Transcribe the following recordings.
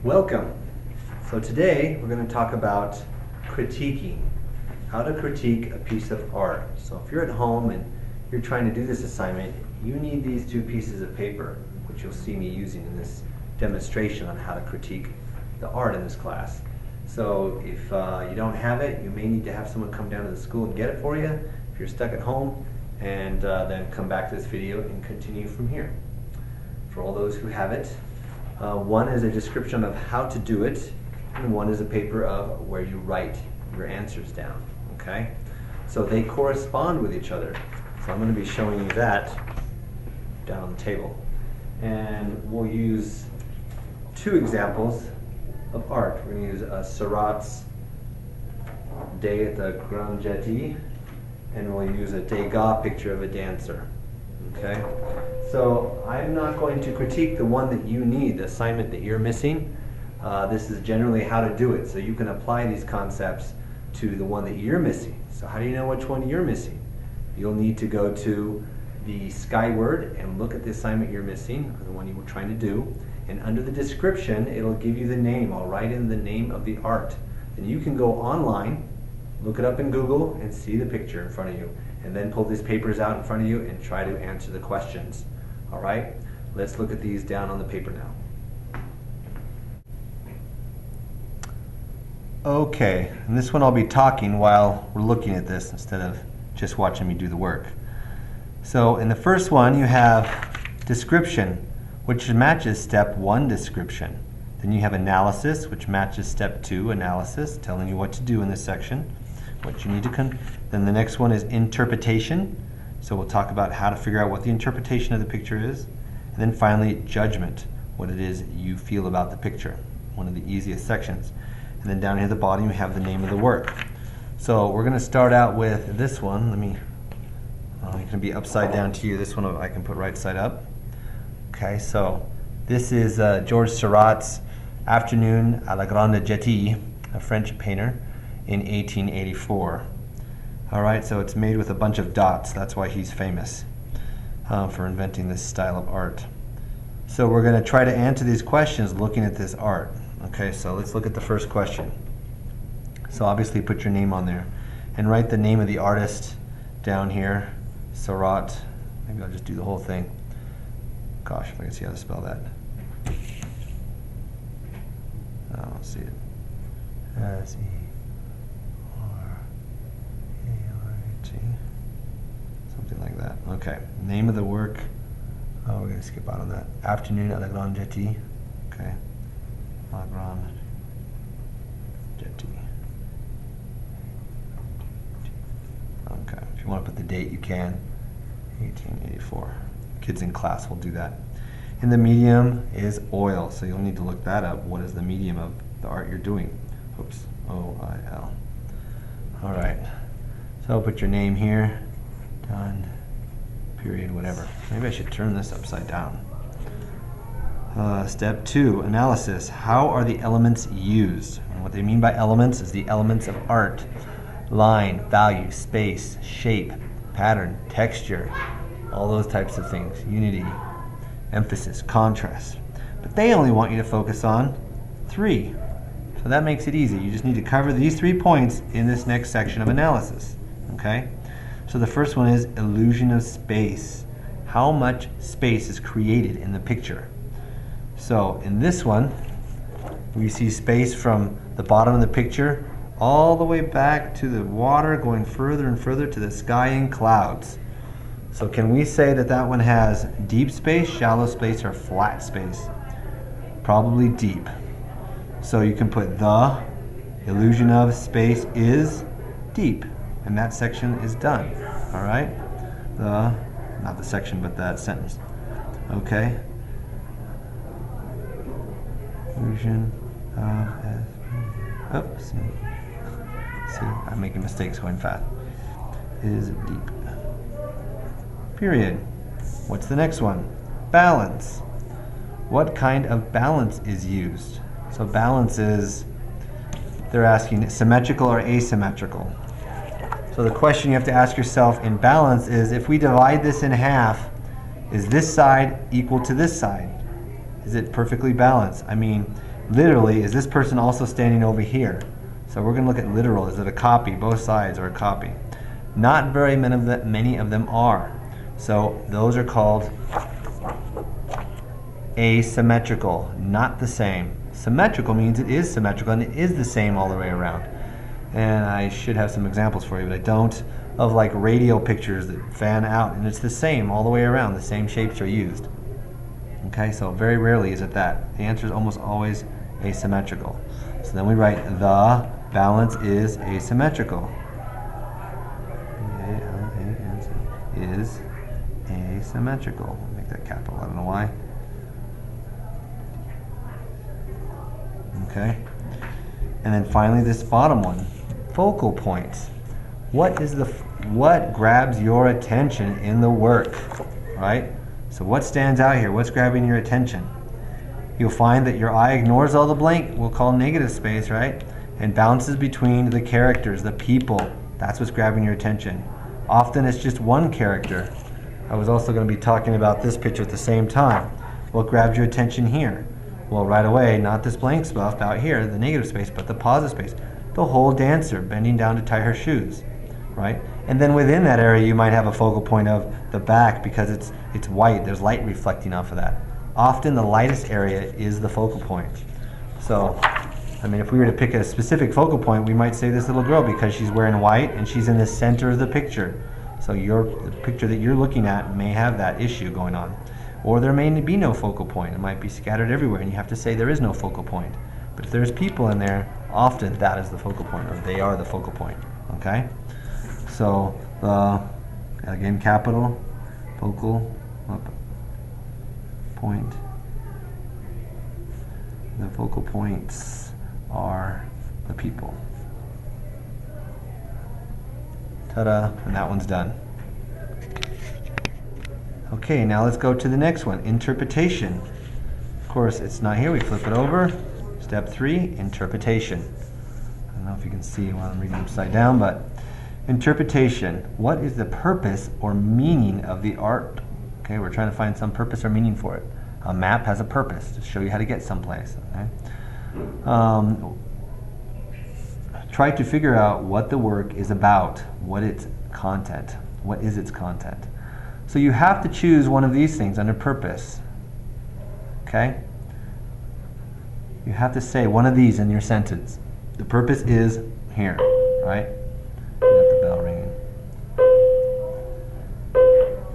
Welcome. So today we're going to talk about critiquing, how to critique a piece of art. So if you're at home and you're trying to do this assignment, you need these two pieces of paper, which you'll see me using in this demonstration on how to critique the art in this class. So if you don't have it, you may need to have someone come down to the school and get it for you if you're stuck at home, and then come back to this video and continue from here. For all those who have it, one is a description of how to do it, and one is a paper of where you write your answers down. Okay? So they correspond with each other. So I'm going to be showing you that down on the table. And we'll use two examples of art. We're going to use Seurat's Day at the Grand Jetty, and we'll use a Degas picture of a dancer. Okay? So I'm not going to critique the one that you need, the assignment that you're missing. This is generally how to do it, so you can apply these concepts to the one that you're missing. So how do you know which one you're missing? You'll need to go to the Skyward and look at the assignment you're missing, or the one you were trying to do, and under the description it'll give you the name. I'll write in the name of the art. Then you can go online, look it up in Google, and see the picture in front of you, and then pull these papers out in front of you and try to answer the questions. All right, let's look at these down on the paper now. Okay, and this one I'll be talking while we're looking at this instead of just watching me do the work. So in the first one you have description, which matches step 1 description. Then you have analysis, which matches step 2 analysis, telling you what to do in this section, what you need to Then the next one is interpretation. So we'll talk about how to figure out what the interpretation of the picture is. And then finally, judgment, what it is you feel about the picture, one of the easiest sections. And then down here at the bottom, you have the name of the work. So we're going to start out with this one. It's going to be upside down to you. This one I can put right side up. Okay, so this is Georges Seurat's Afternoon à la Grande Jetty, a French painter, in 1884. All right, so it's made with a bunch of dots. That's why he's famous for inventing this style of art. So we're going to try to answer these questions looking at this art. Okay, so let's look at the first question. So obviously put your name on there and write the name of the artist down here. Seurat. Maybe I'll just do the whole thing. Gosh, if I can see how to spell that. I don't see it. Something like that. Okay. Name of the work. Oh, we're going to skip out on that. Afternoon à la Grande Jetty. Okay. La Grande Jetty. Okay. If you want to put the date, you can. 1884. Kids in class will do that. And the medium is oil, so you'll need to look that up. What is the medium of the art you're doing? Oops. O-I-L. All right. So put your name here. Done. Period, whatever. Maybe I should turn this upside down. Step 2, analysis. How are the elements used? And what they mean by elements is the elements of art. Line, value, space, shape, pattern, texture, all those types of things. Unity, emphasis, contrast. But they only want you to focus on 3. So that makes it easy. You just need to cover these 3 points in this next section of analysis. Okay? So the first one is illusion of space. How much space is created in the picture? So in this one, we see space from the bottom of the picture all the way back to the water, going further and further to the sky and clouds. So can we say that that one has deep space, shallow space, or flat space? Probably deep. So you can put the illusion of space is deep, and that section is done. All right? Not the section, but that sentence. Okay? Illusion of see, I'm making mistakes going fast. Is deep. Period. What's the next one? Balance. What kind of balance is used? So balance is, they're asking symmetrical or asymmetrical. So the question you have to ask yourself in balance is, if we divide this in half, is this side equal to this side? Is it perfectly balanced? I mean, Literally, is this person also standing over here? So we're going to look at literal. Is it a copy? Both sides are a copy. Not very many of them are. So those are called asymmetrical, not the same. Symmetrical means it is symmetrical and it is the same all the way around. And I should have some examples for you, but I don't, of like radio pictures that fan out, and it's the same all the way around. The same shapes are used. Okay, so very rarely is it that. The answer is almost always asymmetrical. So then we write the balance is asymmetrical. Is asymmetrical. Make that capital, I don't know why. Okay. And then finally this bottom one, focal points. What grabs your attention in the work, right? So what stands out here? What's grabbing your attention? You'll find that your eye ignores all the blank, we'll call negative space, right? And bounces between the characters, the people. That's what's grabbing your attention. Often it's just one character. I was also going to be talking about this picture at the same time. What grabs your attention here? Well, right away, not this blank stuff out here, the negative space, but the positive space. The whole dancer bending down to tie her shoes, right? And then within that area, you might have a focal point of the back because it's white. There's light reflecting off of that. Often the lightest area is the focal point. So, I mean, if we were to pick a specific focal point, we might say this little girl because she's wearing white and she's in the center of the picture. So the picture that you're looking at may have that issue going on. Or there may be no focal point. It might be scattered everywhere and you have to say there is no focal point. But if there's people in there, often that is the focal point, or they are the focal point. Okay? So, again, capital, focal point. The focal points are the people. Ta-da, and that one's done. Okay, now let's go to the next one, interpretation. Of course, it's not here, we flip it over. Step 3, interpretation. I don't know if you can see while I'm reading upside down, but interpretation. What is the purpose or meaning of the art? Okay, we're trying to find some purpose or meaning for it. A map has a purpose to show you how to get someplace. Okay? Try to figure out what the work is about, what its content. What is its content? So you have to choose one of these things under purpose. Okay? You have to say one of these in your sentence. The purpose is here, right? You got the bell ringing.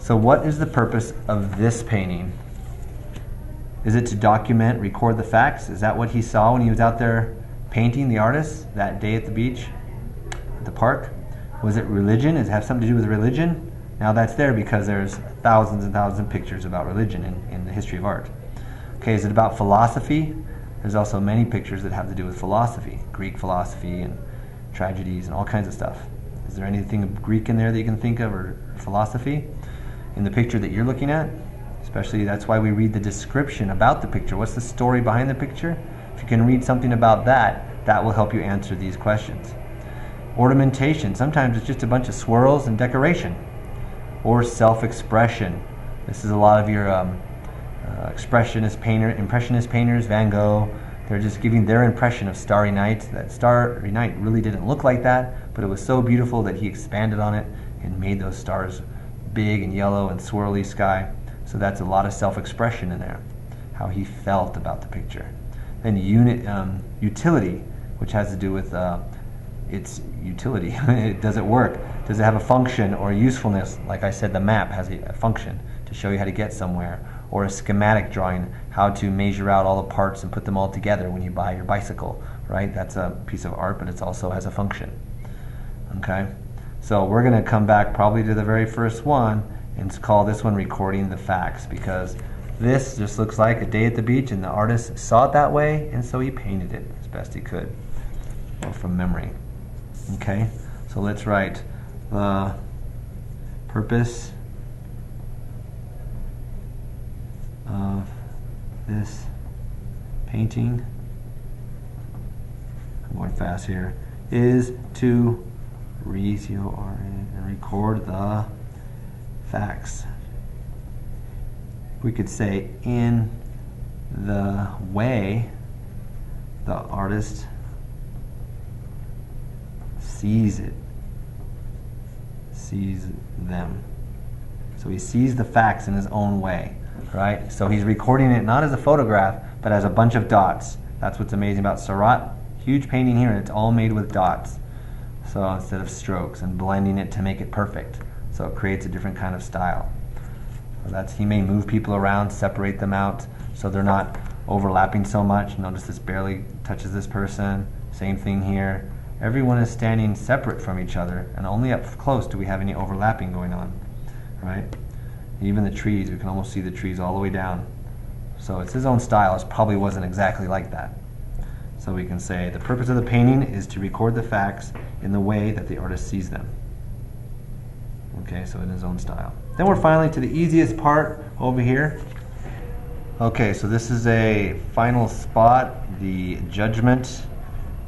So what is the purpose of this painting? Is it to document, record the facts? Is that what he saw when he was out there painting, the artist, that day at the beach, at the park? Was it religion? Does it have something to do with religion? Now that's there because there's thousands and thousands of pictures about religion in the history of art. Okay, is it about philosophy? There's also many pictures that have to do with philosophy, Greek philosophy and tragedies and all kinds of stuff. Is there anything of Greek in there that you can think of, or philosophy in the picture that you're looking at? Especially, that's why we read the description about the picture. What's the story behind the picture? If you can read something about that, that will help you answer these questions. Ornamentation. Sometimes it's just a bunch of swirls and decoration. Or self-expression. This is a lot of your impressionist painters, Van Gogh. They're just giving their impression of Starry Night. That Starry Night really didn't look like that, but it was so beautiful that he expanded on it and made those stars big and yellow and swirly sky. So that's a lot of self-expression in there, how he felt about the picture. Then utility, which has to do with its utility. Does it work? Does it have a function or usefulness? Like I said, the map has a function to show you how to get somewhere. Or a schematic drawing, how to measure out all the parts and put them all together when you buy your bicycle, right? That's a piece of art, but it also has a function. Okay? So we're going to come back probably to the very first one and call this one recording the facts, because this just looks like a day at the beach and the artist saw it that way, and so he painted it as best he could, or from memory. Okay? So let's write the purpose of this painting, I'm going fast here, is to record the facts. We could say in the way the artist sees it, sees them. So he sees the facts in his own way, right? So he's recording it not as a photograph, but as a bunch of dots. That's what's amazing about Seurat. Huge painting here, and it's all made with dots. So instead of strokes, and blending it to make it perfect. So it creates a different kind of style. So he may move people around, separate them out, so they're not overlapping so much. Notice this barely touches this person. Same thing here. Everyone is standing separate from each other, and only up close do we have any overlapping going on, right? Even the trees, we can almost see the trees all the way down. So it's his own style. It probably wasn't exactly like that. So we can say the purpose of the painting is to record the facts in the way that the artist sees them. Okay, so in his own style. Then we're finally to the easiest part over here. Okay, so this is a final spot, the judgment,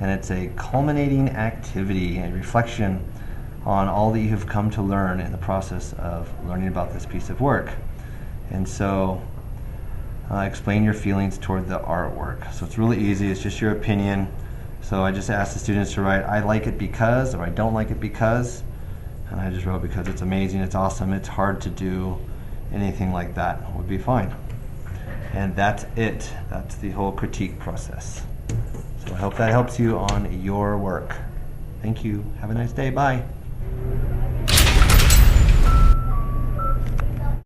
and it's a culminating activity, a reflection on all that you have come to learn in the process of learning about this piece of work. And so explain your feelings toward the artwork. So it's really easy, it's just your opinion. So I just asked the students to write, I like it because, or I don't like it because. And I just wrote because it's amazing, it's awesome, it's hard to do, anything like that would be fine. And that's it. That's the whole critique process. So I hope that helps you on your work. Thank you. Have a nice day. Bye.